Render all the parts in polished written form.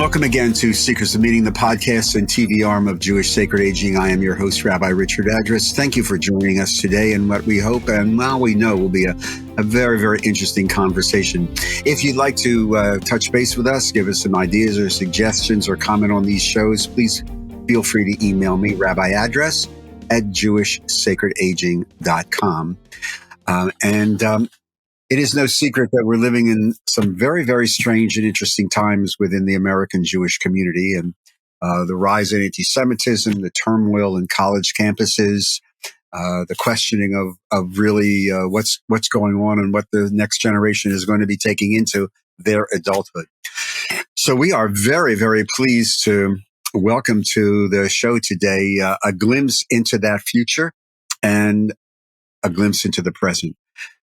Welcome again to Secrets of Meaning, the podcast and TV arm of Jewish Sacred Aging. I am your host, Rabbi Richard Address. Thank you for joining us today in what we hope and well, we know will be a very, very interesting conversation. If you'd like to touch base with us, give us some ideas or suggestions or comment on these shows, please feel free to email me, Rabbi Address at jewishsacredaging.com. It is no secret that we're living in some very, very strange and interesting times within the American Jewish community, and the rise in antisemitism, the turmoil in college campuses, the questioning of really what's going on and what the next generation is going to be taking into their adulthood. So we are very, very pleased to welcome to the show today a glimpse into that future and a glimpse into the present.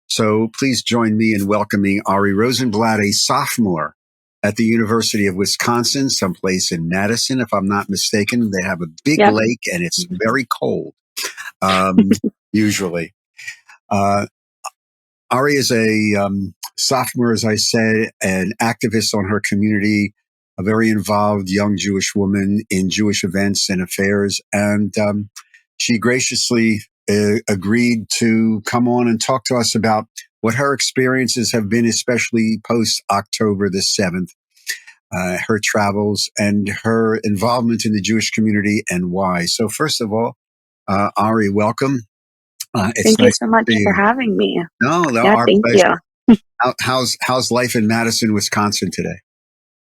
So please join me in welcoming Ari Rosenblatt, a sophomore at the University of Wisconsin, someplace in Madison, if I'm not mistaken. They have a big lake and it's very cold, usually. Ari is a sophomore, as I said, an activist on her community, a very involved young Jewish woman in Jewish events and affairs. And she graciously agreed to come on and talk to us about what her experiences have been, especially post-October the 7th, her travels and her involvement in the Jewish community and why. So first of all, Ari, welcome. Thank you so much for having me. Our thank pleasure. you. How's life in Madison, Wisconsin today?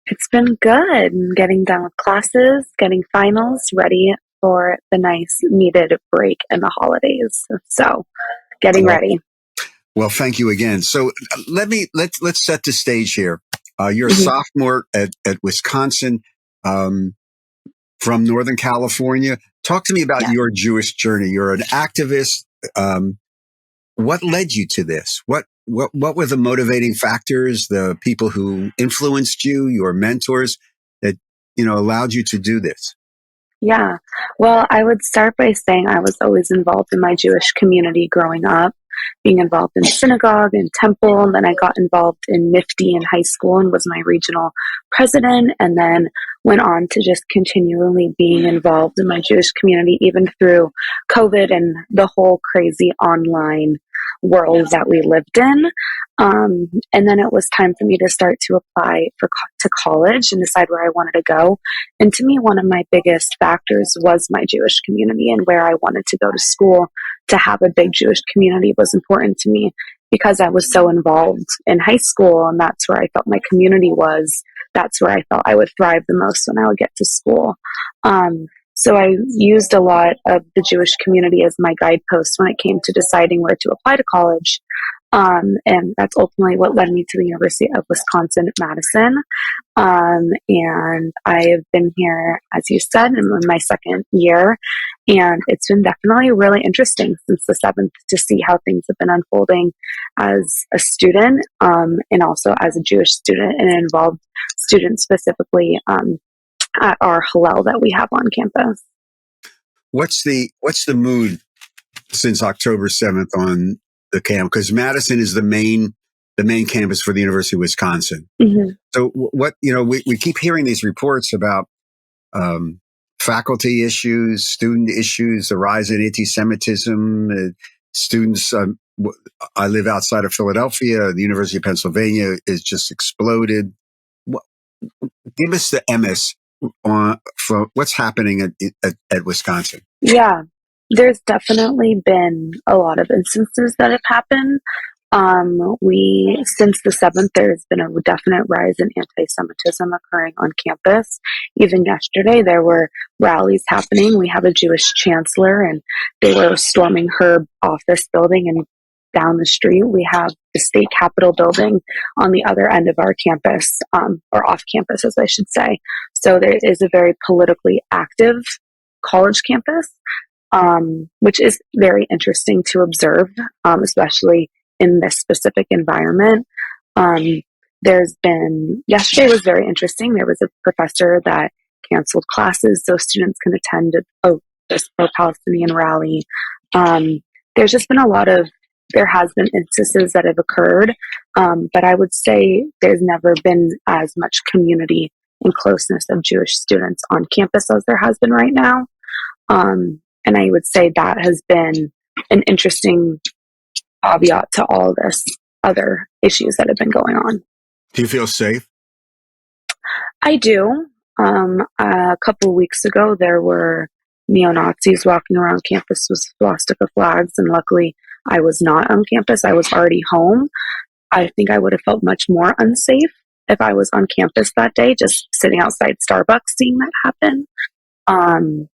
It's been good. Getting done with classes, getting finals, ready for the nice needed break in the holidays. So getting ready. Well, thank you again. So let's set the stage here. You're a sophomore at Wisconsin, from Northern California. Talk to me about your Jewish journey. You're an activist. What led you to this? What were the motivating factors, the people who influenced you, your mentors that, allowed you to do this? Yeah. Well, I would start by saying I was always involved in my Jewish community growing up, being involved in synagogue and temple. And then I got involved in MIFTI in high school and was my regional president, and then went on to just continually being involved in my Jewish community, even through COVID and the whole crazy online world that we lived in. And then it was time for me to start to apply to college and decide where I wanted to go. And to me, one of my biggest factors was my Jewish community, and where I wanted to go to school. To have a big Jewish community was important to me because I was so involved in high school, and that's where I felt my community was. That's where I felt I would thrive the most when I would get to school. So I used a lot of the Jewish community as my guidepost when it came to deciding where to apply to college. And that's ultimately what led me to the University of Wisconsin-Madison. And I have been here, as you said, in my second year. And it's been definitely really interesting since the 7th to see how things have been unfolding as a student, and also as a Jewish student, and an involved student specifically at our Hillel that we have on campus. What's the mood since October 7th on the camp? Because Madison is the main campus for the University of Wisconsin. Mm-hmm. So what, we keep hearing these reports about faculty issues, student issues, the rise in antisemitism, students. I live outside of Philadelphia. The University of Pennsylvania is just exploded. Give us the MS for what's happening at Wisconsin. Yeah, there's definitely been a lot of instances that have happened. Since the 7th, there's been a definite rise in anti-Semitism occurring on campus. Even yesterday, there were rallies happening. We have a Jewish chancellor, and they were storming her office building, and down the street, we have the state capitol building on the other end of our campus, or off campus, as I should say. So there is a very politically active college campus, which is very interesting to observe, especially in this specific environment. Yesterday was very interesting. There was a professor that canceled classes so students can attend this pro-Palestinian rally. There has been instances that have occurred, but I would say there's never been as much community and closeness of Jewish students on campus as there has been right now. And I would say that has been an interesting caveat to all this other issues that have been going on. Do you feel safe? I do. A couple of weeks ago, there were neo-Nazis walking around campus with swastika flags, and luckily I was not on campus. I was already home. I think I would have felt much more unsafe if I was on campus that day, just sitting outside Starbucks seeing that happen. Um,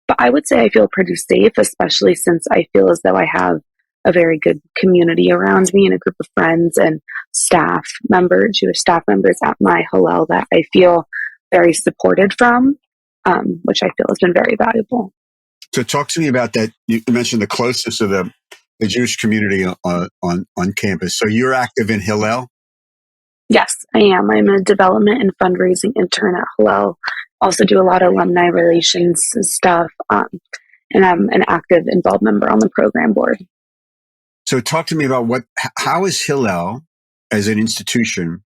but I would say I feel pretty safe, especially since I feel as though I have a very good community around me and a group of friends and staff members, Jewish staff members at my Hillel that I feel very supported from, which I feel has been very valuable. So talk to me about that. You mentioned the closeness of the Jewish community on campus. So you're active in Hillel? Yes, I am. I'm a development and fundraising intern at Hillel. Also do a lot of alumni relations stuff, and I'm an active involved member on the program board. So talk to me about how is Hillel as an institution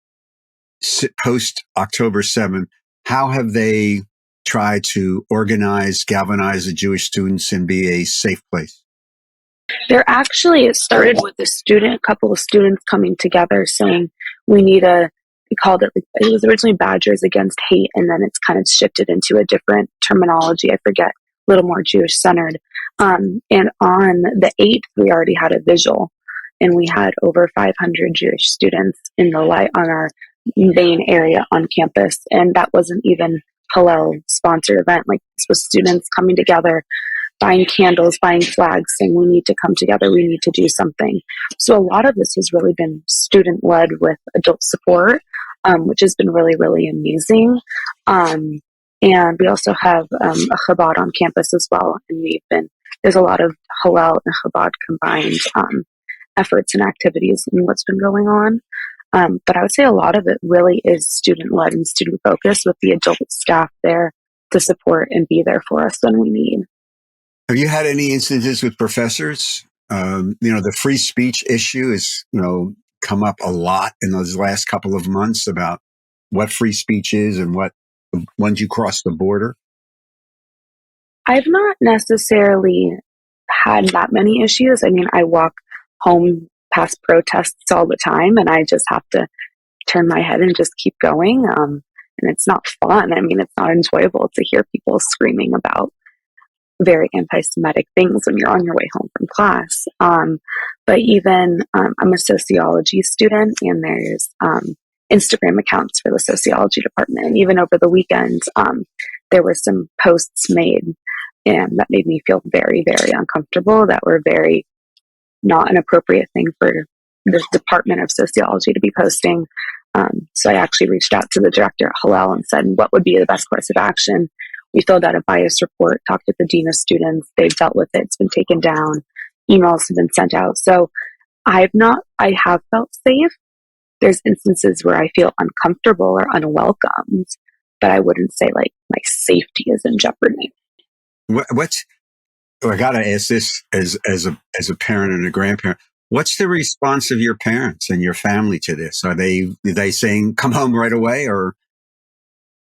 post October 7th? How have they tried to organize, galvanize the Jewish students and be a safe place? It started with a couple of students coming together saying we need we called it was originally Badgers Against Hate, and then it's kind of shifted into a different terminology. I forget, a little more Jewish centered. And on the 8th, we already had a visual, and we had over 500 Jewish students in the light on our main area on campus, and that wasn't even Hillel sponsored event. Like, this was students coming together, buying candles, buying flags, saying we need to come together, we need to do something. So a lot of this has really been student led with adult support, which has been really, really amazing. And we also have a Chabad on campus as well, and there's a lot of Hillel and Chabad combined efforts and activities in what's been going on. But I would say a lot of it really is student led and student focused, with the adult staff there to support and be there for us when we need. Have you had any instances with professors? The free speech issue has, come up a lot in those last couple of months about what free speech is and what once you cross the border. I've not necessarily had that many issues. I mean, I walk home past protests all the time, and I just have to turn my head and just keep going. And it's not fun. I mean, it's not enjoyable to hear people screaming about very anti-Semitic things when you're on your way home from class. But even I'm a sociology student, and there's Instagram accounts for the sociology department. And even over the weekend, there were some posts made, and that made me feel very, very uncomfortable, that were very not an appropriate thing for the Department of Sociology to be posting. So I actually reached out to the director at Hillel and said, what would be the best course of action? We filled out a bias report, talked with the dean of students. They've dealt with it. It's been taken down. Emails have been sent out. So I have felt safe. There's instances where I feel uncomfortable or unwelcomed, but I wouldn't say like my safety is in jeopardy. I got to ask this as a parent and a grandparent. What's the response of your parents and your family to this? Are they saying, come home right away, or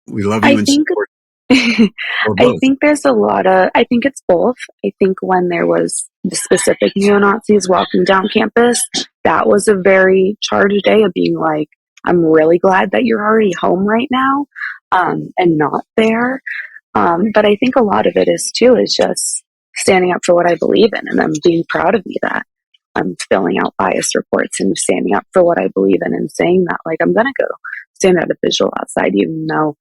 we love you and support? Or both? I think I think it's both. I think when there was the specific neo-Nazis walking down campus, that was a very charged day of being like, I'm really glad that you're already home right now, and not there. But I think a lot of it is just standing up for what I believe in, and I'm being proud of me that I'm filling out bias reports and standing up for what I believe in, and saying that, like, I'm going to go stand at a visual outside, even though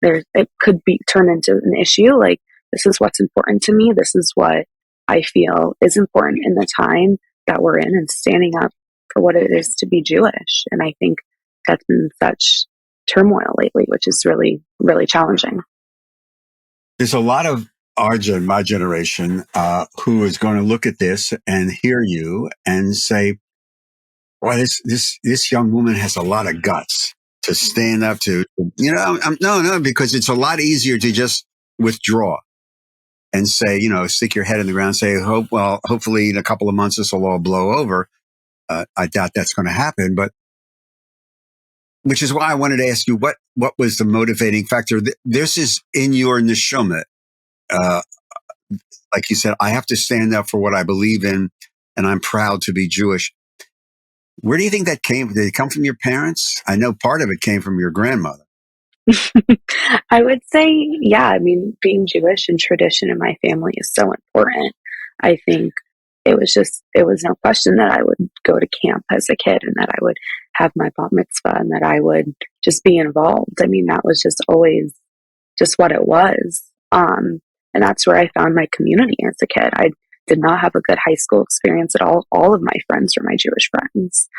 it could be turned into an issue. Like, this is what's important to me. This is what I feel is important in the time that we're in, and standing up for what it is to be Jewish. And I think that's been such turmoil lately, which is really, really challenging. There's a lot of my generation, who is going to look at this and hear you and say, "Well, this young woman has a lot of guts to stand up to." No, because it's a lot easier to just withdraw and say, stick your head in the ground, and say, hopefully in a couple of months this will all blow over. I doubt that's going to happen, but which is why I wanted to ask you what was the motivating factor. This is in your neshama. Uh, like you said, I have to stand up for what I believe in, and I'm proud to be Jewish. Where do you think that came from? Did it come from your parents? I know part of it came from your grandmother. I would say, yeah, I mean, being Jewish and tradition in my family is so important. I think it was no question that I would go to camp as a kid and that I would have my bat mitzvah and that I would just be involved. I mean, that was just always just what it was. And that's where I found my community as a kid. I did not have a good high school experience at all. All of my friends were my Jewish friends.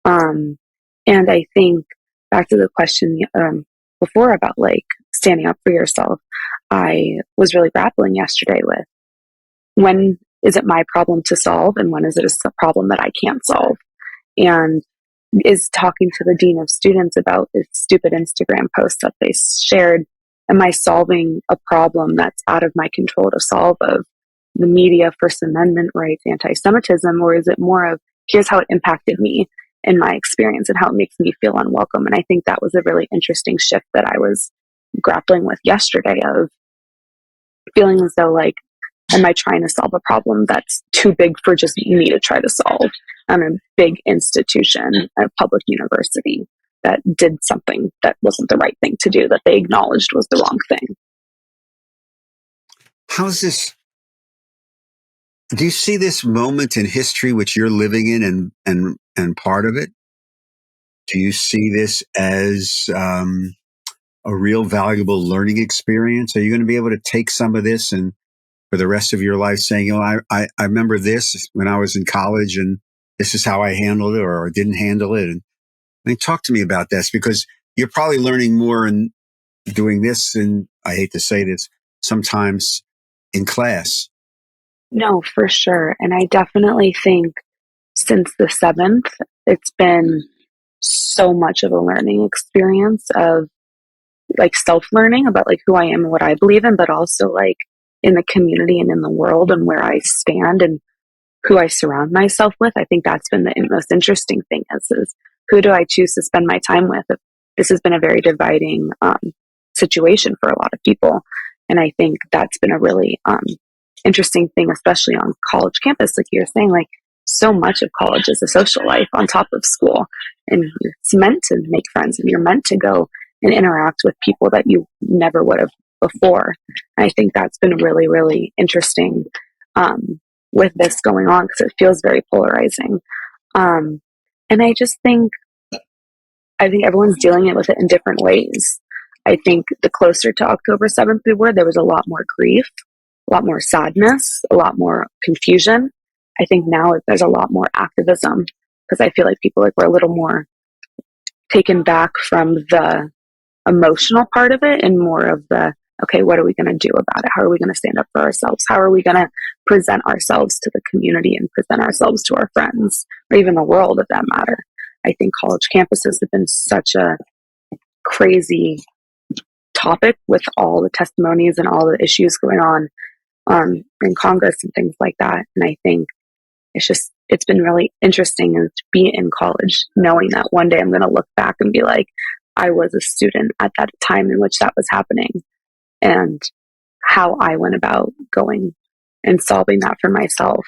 Um, and I think back to the question before about like standing up for yourself, I was really grappling yesterday with when is it my problem to solve and when is it a problem that I can't solve? And is talking to the dean of students about this stupid Instagram post that they shared. Am I solving a problem that's out of my control to solve of the media, First Amendment rights, anti-Semitism, or is it more of here's how it impacted me in my experience and how it makes me feel unwelcome? And I think that was a really interesting shift that I was grappling with yesterday of feeling as though like, am I trying to solve a problem that's too big for just me to try to solve? I'm a big institution, a public university that did something that wasn't the right thing to do, that they acknowledged was the wrong thing. How's this? Do you see this moment in history which you're living in and part of it? Do you see this as a real valuable learning experience? Are you going to be able to take some of this and for the rest of your life saying, I remember this when I was in college and this is how I handled it or didn't handle it? And I mean, talk to me about this because you're probably learning more in doing this. And I hate to say this, sometimes in class. No, for sure. And I definitely think since the 7th, it's been so much of a learning experience of like self learning about like who I am and what I believe in, but also like in the community and in the world and where I stand and who I surround myself with. I think that's been the most interesting thing is who do I choose to spend my time with? This has been a very dividing situation for a lot of people. And I think that's been a really interesting thing, especially on college campus. Like you're saying, like so much of college is a social life on top of school. And it's meant to make friends and you're meant to go and interact with people that you never would have before. And I think that's been really, really interesting with this going on because it feels very polarizing. And I think everyone's dealing with it in different ways. I think the closer to October 7th we were, there was a lot more grief, a lot more sadness, a lot more confusion. I think now there's a lot more activism because I feel like people like were a little more taken back from the emotional part of it and more of the, okay, what are we going to do about it? How are we going to stand up for ourselves? How are we going to present ourselves to the community and present ourselves to our friends or even the world of that matter? I think college campuses have been such a crazy topic with all the testimonies and all the issues going on in Congress and things like that. And I think it's been really interesting to be in college, knowing that one day I'm going to look back and be like, I was a student at that time in which that was happening and how I went about going and solving that for myself.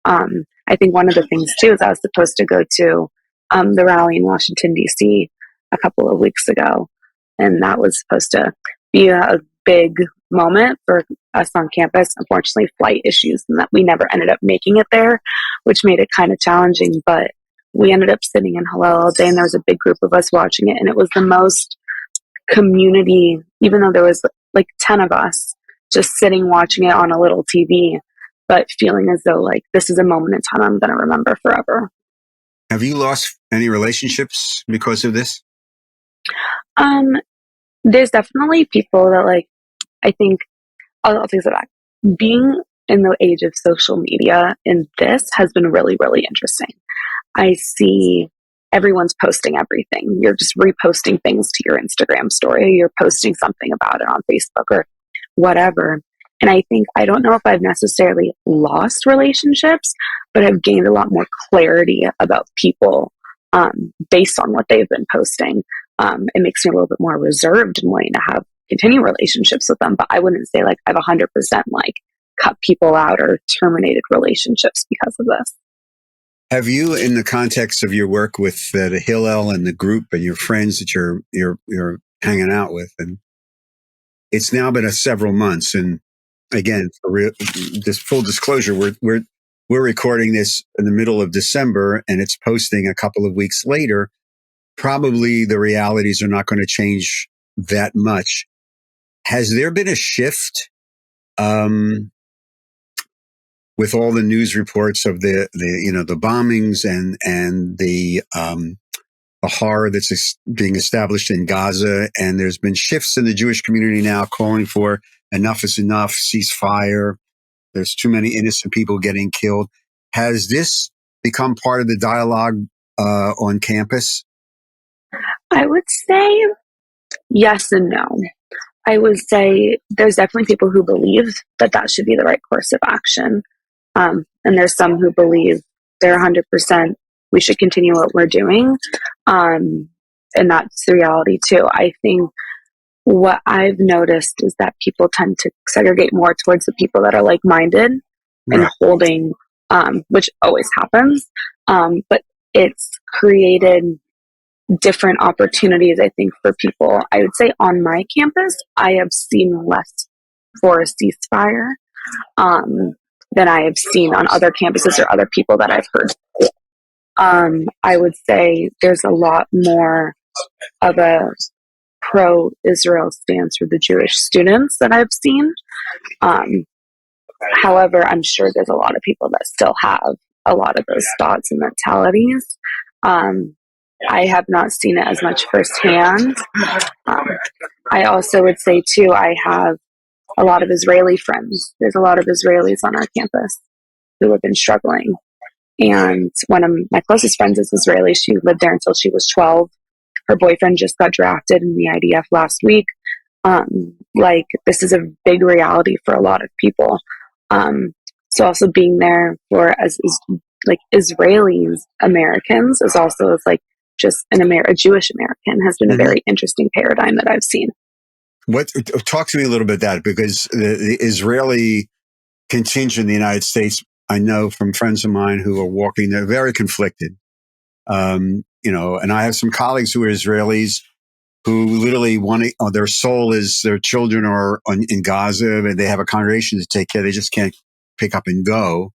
I think one of the things too is I was supposed to go to the rally in Washington, D.C. a couple of weeks ago. And that was supposed to be a big moment for us on campus. Unfortunately, flight issues and that we never ended up making it there, which made it kind of challenging. But we ended up sitting in Hillel all day and there was a big group of us watching it. And it was the most community, even though there was like 10 of us just sitting watching it on a little TV, but feeling as though like this is a moment in time I'm going to remember forever. Have you lost any relationships because of this? There's definitely people that like, I think I'll take it back. Being in the age of social media in this has been really, really interesting. I see everyone's posting everything. You're just reposting things to your Instagram story. You're posting something about it on Facebook or whatever. And I think, I don't know if I've necessarily lost relationships, but I've gained a lot more clarity about people based on what they've been posting. it makes me a little bit more reserved and wanting to continue relationships with them. But I wouldn't say like I've 100% like cut people out or terminated relationships because of this. Have you, in the context of your work with the Hillel and the group and your friends that you're hanging out with, and it's now been several months, and again, this full disclosure, we're recording this in the middle of December, and it's posting a couple of weeks later. Probably the realities are not going to change that much. Has there been a shift with all the news reports of the bombings and the horror that's being established in Gaza? And there's been shifts in the Jewish community now calling for enough is enough, ceasefire. There's too many innocent people getting killed. Has this become part of the dialogue on campus? I would say yes and no. I would say there's definitely people who believe that that should be the right course of action. And there's some who believe they're 100%, we should continue what we're doing. And that's the reality too. I think what I've noticed is that people tend to segregate more towards the people that are like-minded and holding, which always happens. But it's created different opportunities, I think, for people. I would say on my campus, I have seen less for a ceasefire than I have seen on other campuses or other people that I've heard. I would say there's a lot more of a pro-Israel stance for the Jewish students that I've seen. However, I'm sure there's a lot of people that still have a lot of those thoughts and mentalities. I have not seen it as much firsthand. I also would say, too, I have a lot of Israeli friends. There's a lot of Israelis on our campus who have been struggling. And one of my closest friends is Israeli. She lived there until she was 12. Her boyfriend just got drafted in the IDF last week. This is a big reality for a lot of people. So also being there for as Israelis, Americans is also as just a Jewish American has been a very interesting paradigm that I've seen. Talk to me a little bit about that, because the Israeli contingent in the United States, I know from friends of mine who are walking, they're very conflicted. And I have some colleagues who are Israelis who literally their soul is their children are in Gaza, and they have a congregation to take care. They just can't pick up and go.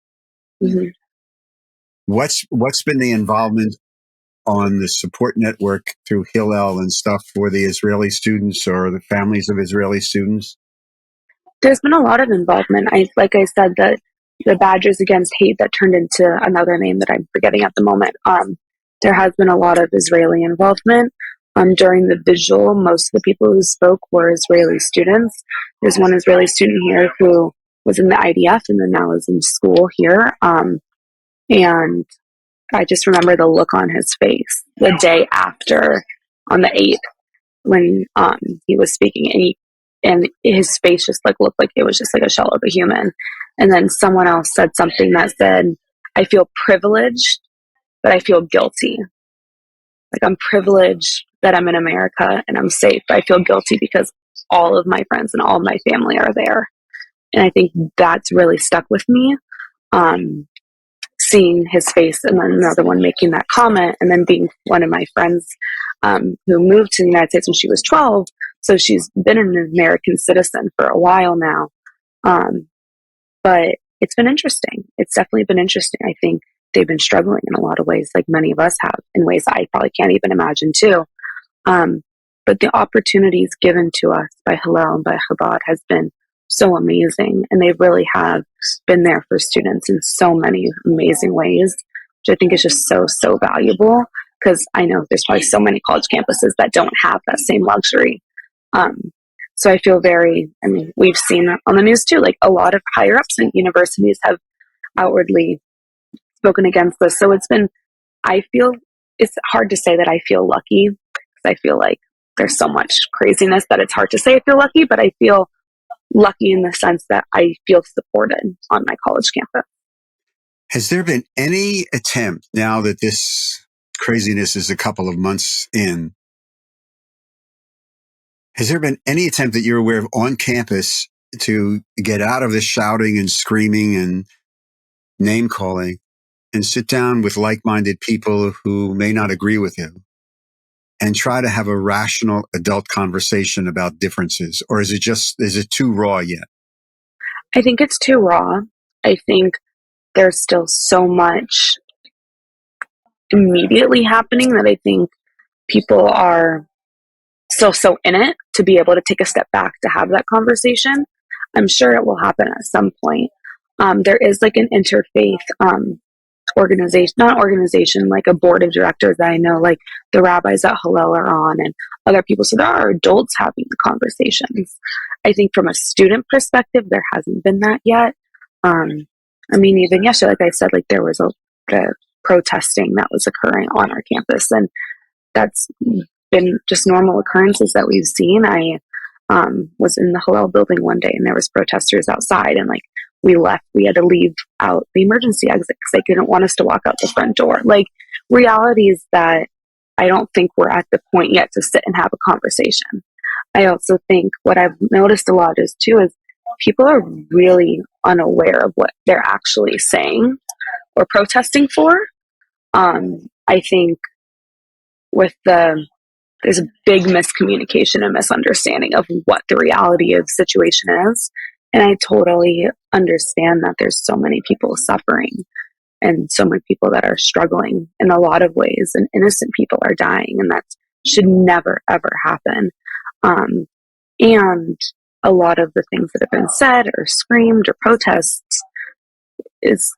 Mm-hmm. What's been the involvement on the support network through Hillel and stuff for the Israeli students or the families of Israeli students? There's been a lot of involvement. I said, that the Badgers Against Hate that turned into another name that I'm forgetting at the moment. There has been a lot of Israeli involvement. During the vigil, most of the people who spoke were Israeli students. There's one Israeli student here who was in the IDF and then now is in school here. And I just remember the look on his face the day after, on the 8th, when he was speaking, and his face just looked like it was just like a shell of a human. And then someone else said something that said, I feel privileged, but I feel guilty. I'm privileged that I'm in America and I'm safe, but I feel guilty because all of my friends and all of my family are there. And I think that's really stuck with me. Seeing his face and then another one making that comment, and then being one of my friends who moved to the United States when she was 12. So she's been an American citizen for a while now. But it's been interesting. It's definitely been interesting. I think they've been struggling in a lot of ways, like many of us have, in ways I probably can't even imagine too. But the opportunities given to us by Hillel and by Chabad has been so amazing, and they really have been there for students in so many amazing ways, which I think is just so valuable, because I know there's probably so many college campuses that don't have that same luxury. So I feel we've seen on the news too, a lot of higher ups in universities have outwardly spoken against this. So it's hard to say that I feel lucky, because I feel like there's so much craziness that it's hard to say I feel lucky, but I feel lucky in the sense that I feel supported on my college campus. Has there been any attempt, now that this craziness is a couple of months in, Has there been any attempt that you're aware of on campus to get out of the shouting and screaming and name calling and sit down with like-minded people who may not agree with you and try to have a rational adult conversation about differences? Or is it too raw yet? I think it's too raw. I think there's still so much immediately happening that I think people are still so in it to be able to take a step back to have that conversation. I'm sure it will happen at some point. There is like an interfaith organization, not organization, like a board of directors that I know, like the rabbis at Hillel are on and other people. So there are adults having the conversations. I think from a student perspective, there hasn't been that yet. I mean, even yesterday, like I said, like there was the protesting that was occurring on our campus, and that's been just normal occurrences that we've seen. I was in the Hillel building one day, and there was protesters outside, and like we left, we had to leave out the emergency exit because they couldn't want us to walk out the front door. Like realities that I don't think we're at the point yet to sit and have a conversation. I also think what I've noticed a lot is too is people are really unaware of what they're actually saying or protesting for. I think with there's a big miscommunication and misunderstanding of what the reality of the situation is. And I totally understand that there's so many people suffering and so many people that are struggling in a lot of ways, and innocent people are dying, and that should never, ever happen. And a lot of the things that have been said or screamed or protests is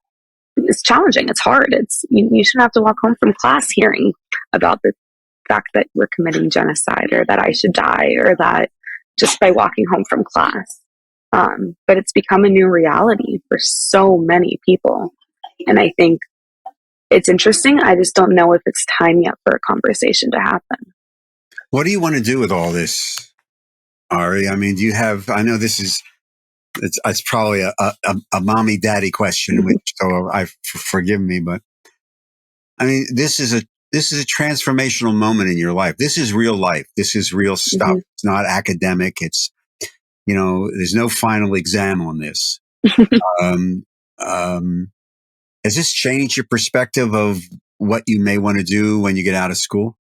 challenging. It's hard. You shouldn't have to walk home from class hearing about the fact that we're committing genocide or that I should die or that just by walking home from class. But it's become a new reality for so many people. And I think it's interesting. I just don't know if it's time yet for a conversation to happen. What do you want to do with all this, Ari? I mean, I know it's probably a mommy daddy question, so forgive me, but I mean, this is a transformational moment in your life. This is real life. This is real stuff. Mm-hmm. It's not academic. It's, there's no final exam on this. Has this changed your perspective of what you may want to do when you get out of school?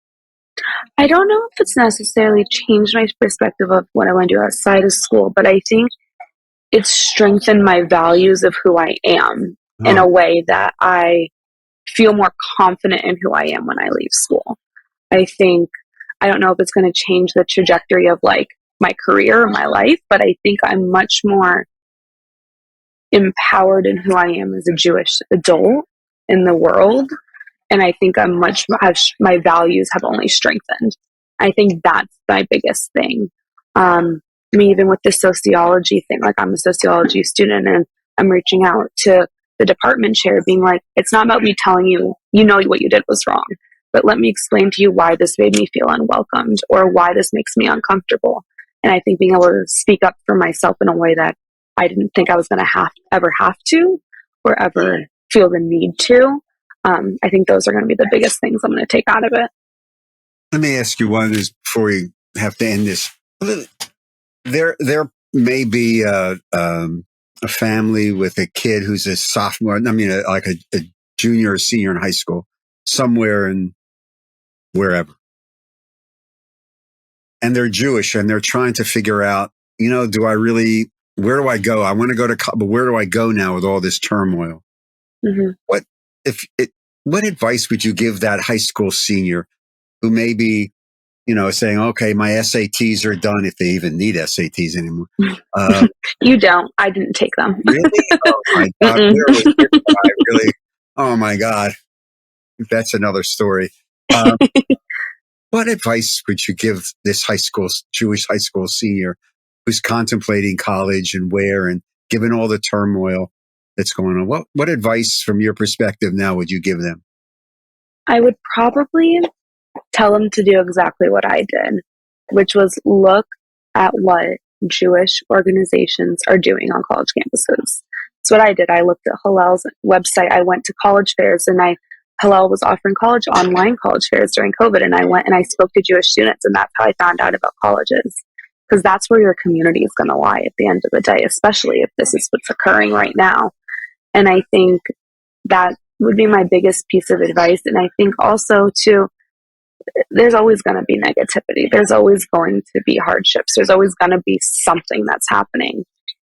I don't know if it's necessarily changed my perspective of what I want to do outside of school, but I think it's strengthened my values of who I am in a way that I feel more confident in who I am when I leave school. I don't know if it's going to change the trajectory of like my career or my life, but I think I'm much more empowered in who I am as a Jewish adult in the world. And I think my values have only strengthened. I think that's my biggest thing. Even with the sociology thing, like I'm a sociology student and I'm reaching out to the department chair being like, it's not about me telling you, what you did was wrong, but let me explain to you why this made me feel unwelcomed or why this makes me uncomfortable. And I think being able to speak up for myself in a way that I didn't think I was going to ever have to or ever feel the need to. I think those are going to be the biggest things I'm going to take out of it. Let me ask you one is before we have to end this. There may be a family with a kid who's a sophomore. I mean, like a junior or senior in high school, somewhere in wherever, and they're Jewish and they're trying to figure out, where do I go? I want to go to, but where do I go now with all this turmoil? Mm-hmm. What advice would you give that high school senior who may be, saying, okay, my SATs are done, if they even need SATs anymore? You don't. I didn't take them. Really? Oh my God. Oh my God. That's another story. What advice would you give this Jewish high school senior who's contemplating college and where, and given all the turmoil that's going on? What advice from your perspective now would you give them? I would probably tell them to do exactly what I did, which was look at what Jewish organizations are doing on college campuses. That's what I did. I looked at Hillel's website. I went to college fairs, and Hillel was offering online college fairs during COVID, and I went and I spoke to Jewish students, and that's how I found out about colleges. because that's where your community is going to lie at the end of the day, especially if this is what's occurring right now. And I think that would be my biggest piece of advice. And I think also, too, there's always going to be negativity. There's always going to be hardships. There's always going to be something that's happening.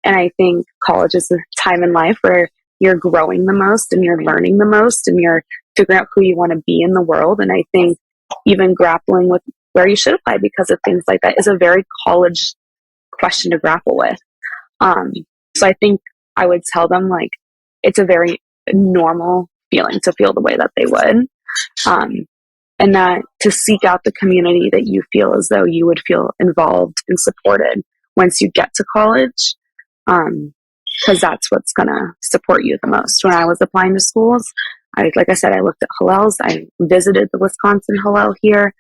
And I think college is a time in life where you're growing the most and you're learning the most and you're figuring out who you want to be in the world. And I think even grappling with where you should apply because of things like that is a very college question to grapple with. So I think I would tell them, like, it's a very normal feeling to feel the way that they would. And that to seek out the community that you feel as though you would feel involved and supported once you get to college, because that's what's going to support you the most. When I was applying to schools, like I said, I looked at Hillel's. I visited the Wisconsin Hillel here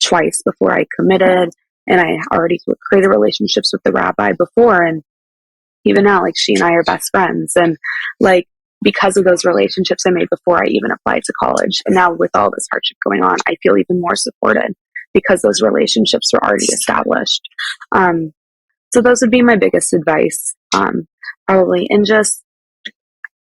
twice before I committed, and I already created relationships with the rabbi before, and even now, like, she and I are best friends. And like, because of those relationships I made before I even applied to college, and now with all this hardship going on, I feel even more supported because those relationships were already established. So those would be my biggest advice, probably. And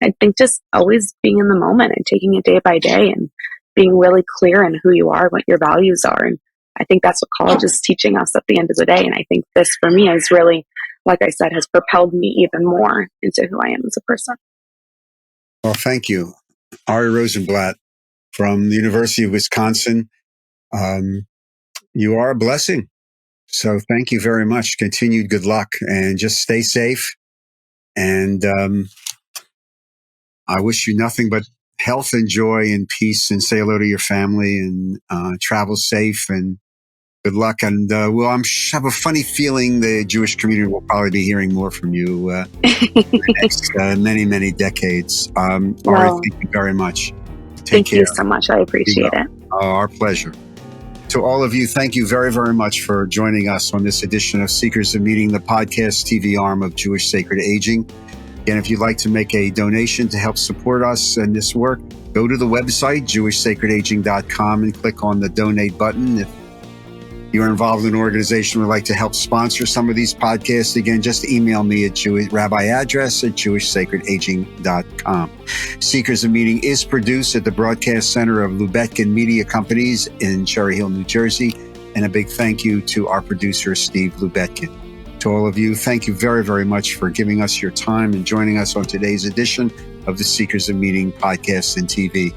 I think just always being in the moment and taking it day by day and being really clear in who you are, what your values are. And I think that's what college is teaching us at the end of the day. And I think this, for me, is really, like I said, has propelled me even more into who I am as a person. Well, thank you. Ari Rosenblatt from the University of Wisconsin. You are a blessing. So thank you very much. Continued good luck and just stay safe. And I wish you nothing but health and joy and peace, and say hello to your family, and travel safe and good luck. And well, I have a funny feeling the Jewish community will probably be hearing more from you in the next many, many decades. Ari, thank you very much. Thank you so much. I appreciate it. Our pleasure. To all of you, thank you very, very much for joining us on this edition of Seekers of Meaning, the podcast TV arm of Jewish Sacred Aging. Again, if you'd like to make a donation to help support us and this work, go to the website, jewishsacredaging.com, and click on the donate button. If you're involved in an organization and would like to help sponsor some of these podcasts, again, just email me at Rabbi Address at jewishsacredaging.com. Seekers of Meaning is produced at the Broadcast Center of Lubetkin Media Companies in Cherry Hill, New Jersey. And a big thank you to our producer, Steve Lubetkin. To all of you, thank you very, very much for giving us your time and joining us on today's edition of the Seekers of Meaning podcast and TV.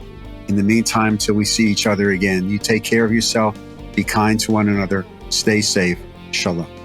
In the meantime, till we see each other again, you take care of yourself, be kind to one another, stay safe. Shalom.